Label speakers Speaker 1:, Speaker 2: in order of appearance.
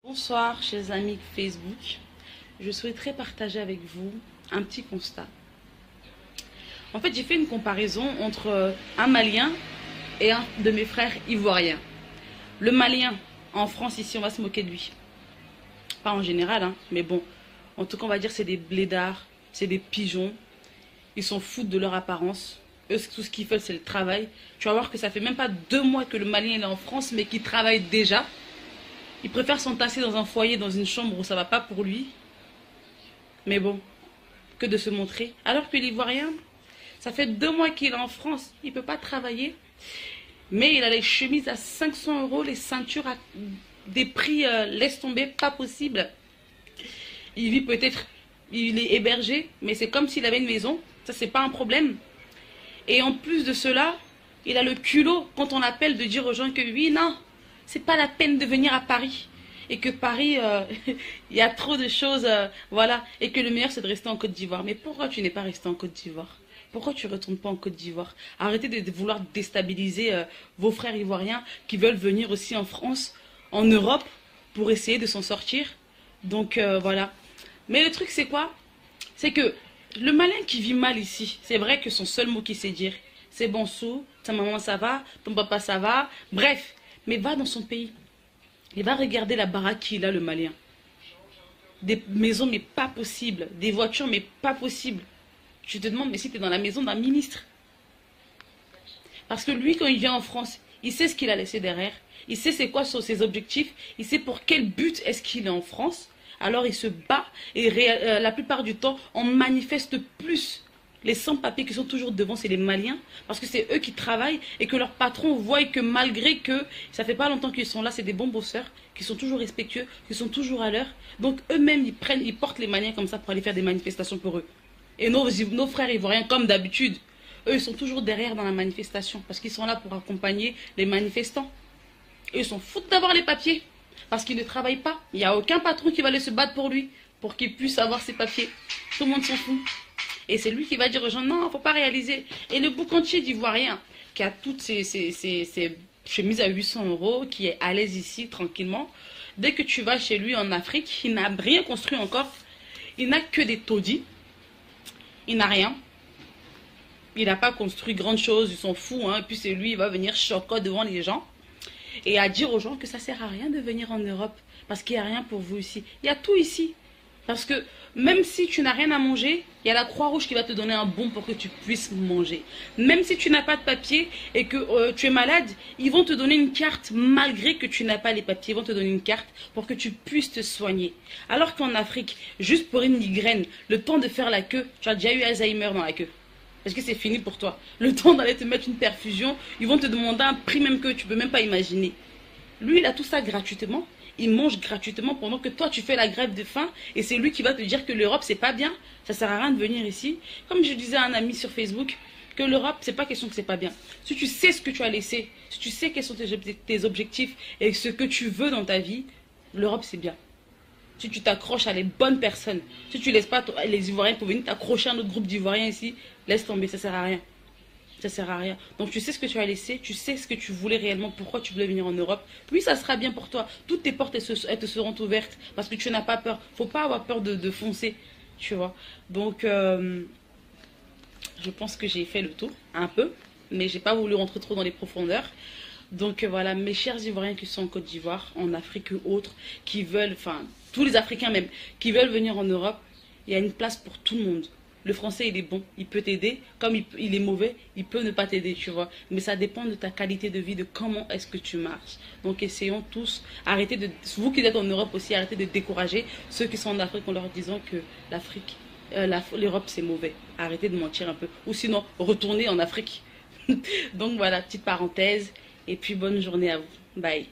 Speaker 1: Bonsoir chers amis Facebook, je souhaiterais partager avec vous un petit constat. En fait, j'ai fait une comparaison entre un Malien et un de mes frères ivoiriens. Le Malien, en France ici, on va se moquer de lui. Pas en général, hein, mais bon, en tout cas on va dire c'est des blédards, c'est des pigeons. Ils s'en foutent de leur apparence. Eux, tout ce qu'ils veulent, c'est le travail. Tu vas voir que ça fait même pas 2 mois que le Malien est en France, mais qu'il travaille déjà. Il préfère s'entasser dans un foyer, dans une chambre où ça va pas pour lui. Mais bon, que de se montrer. Alors que l'Ivoirien, ça fait 2 mois qu'il est en France. Il peut pas travailler. Mais il a les chemises à 500 €, les ceintures à des prix, laisse tomber, pas possible. Il vit peut-être, il est hébergé, mais c'est comme s'il avait une maison. Ça, c'est pas un problème. Et en plus de cela, il a le culot, quand on appelle, de dire aux gens que oui, non, c'est pas la peine de venir à Paris. Et que Paris, il y a trop de choses, voilà. Et que le meilleur, c'est de rester en Côte d'Ivoire. Mais pourquoi tu n'es pas resté en Côte d'Ivoire? Pourquoi tu ne retournes pas en Côte d'Ivoire? Arrêtez de vouloir déstabiliser vos frères ivoiriens qui veulent venir aussi en France, en Europe, pour essayer de s'en sortir. Donc, voilà. Mais le truc, c'est quoi? C'est que le malin qui vit mal ici, c'est vrai que son seul mot qu'il sait dire, c'est bonsoir, ta maman ça va, ton papa ça va, bref. Mais va dans son pays. Et va regarder la baraque qu'il a, le Malien. Des maisons, mais pas possible. Des voitures, mais pas possible. Je te demande, mais si tu es dans la maison d'un ministre. Parce que lui, quand il vient en France, il sait ce qu'il a laissé derrière. Il sait c'est quoi sont ses objectifs. Il sait pour quel but est-ce qu'il est en France. Alors il se bat et la plupart du temps, on manifeste plus. Les sans-papiers qui sont toujours devant, c'est les Maliens, parce que c'est eux qui travaillent et que leurs patrons voient que malgré que ça fait pas longtemps qu'ils sont là, c'est des bons bosseurs, qui sont toujours respectueux, qui sont toujours à l'heure. Donc eux-mêmes, ils portent les Maliens comme ça pour aller faire des manifestations pour eux. Et nos frères ivoiriens, comme d'habitude, eux, ils sont toujours derrière dans la manifestation, parce qu'ils sont là pour accompagner les manifestants. Et ils s'en foutent d'avoir les papiers, parce qu'ils ne travaillent pas. Il n'y a aucun patron qui va aller se battre pour lui, pour qu'il puisse avoir ses papiers. Tout le monde s'en fout. Et c'est lui qui va dire aux gens, non, il ne faut pas réaliser. Et le boucantier d'ivoirien, qui a toutes ses chemises à 800 €, qui est à l'aise ici, tranquillement, dès que tu vas chez lui en Afrique, il n'a rien construit encore. Il n'a que des taudis. Il n'a rien. Il n'a pas construit grande chose, ils s'en fout. Hein. Et puis c'est lui, il va venir choquer devant les gens. Et à dire aux gens que ça ne sert à rien de venir en Europe. Parce qu'il n'y a rien pour vous ici. Il y a tout ici. Parce que même si tu n'as rien à manger, il y a la Croix-Rouge qui va te donner un bon pour que tu puisses manger. Même si tu n'as pas de papier et que tu es malade, ils vont te donner une carte malgré que tu n'as pas les papiers. Ils vont te donner une carte pour que tu puisses te soigner. Alors qu'en Afrique, juste pour une migraine, le temps de faire la queue, tu as déjà eu Alzheimer dans la queue. Parce que c'est fini pour toi. Le temps d'aller te mettre une perfusion, ils vont te demander un prix même que tu ne peux même pas imaginer. Lui, il a tout ça gratuitement. Il mange gratuitement pendant que toi, tu fais la grève de faim. Et c'est lui qui va te dire que l'Europe, c'est pas bien. Ça sert à rien de venir ici. Comme je disais à un ami sur Facebook, que l'Europe, c'est pas question que c'est pas bien. Si tu sais ce que tu as laissé, si tu sais quels sont tes objectifs et ce que tu veux dans ta vie, l'Europe, c'est bien. Si tu t'accroches à les bonnes personnes, si tu laisses pas les Ivoiriens pour venir t'accrocher à notre groupe d'Ivoiriens ici, laisse tomber, ça sert à rien. Ça sert à rien. Donc tu sais ce que tu as laissé, tu sais ce que tu voulais réellement, pourquoi tu voulais venir en Europe. Oui, ça sera bien pour toi. Toutes tes portes, elles te seront ouvertes parce que tu n'as pas peur. Faut pas avoir peur de foncer, tu vois. Donc, je pense que j'ai fait le tour, un peu, mais j'ai pas voulu rentrer trop dans les profondeurs. Donc voilà, mes chers Ivoiriens qui sont en Côte d'Ivoire, en Afrique ou autres, qui veulent, enfin, tous les Africains même, qui veulent venir en Europe, il y a une place pour tout le monde. Le français, il est bon, il peut t'aider. Comme il est mauvais, il peut ne pas t'aider, tu vois. Mais ça dépend de ta qualité de vie, de comment est-ce que tu marches. Donc, essayons tous, arrêtez de... Vous qui êtes en Europe aussi, arrêtez de décourager ceux qui sont en Afrique en leur disant que l'Afrique, l'Europe, c'est mauvais. Arrêtez de mentir un peu. Ou sinon, retournez en Afrique. Donc, voilà, petite parenthèse. Et puis, bonne journée à vous. Bye.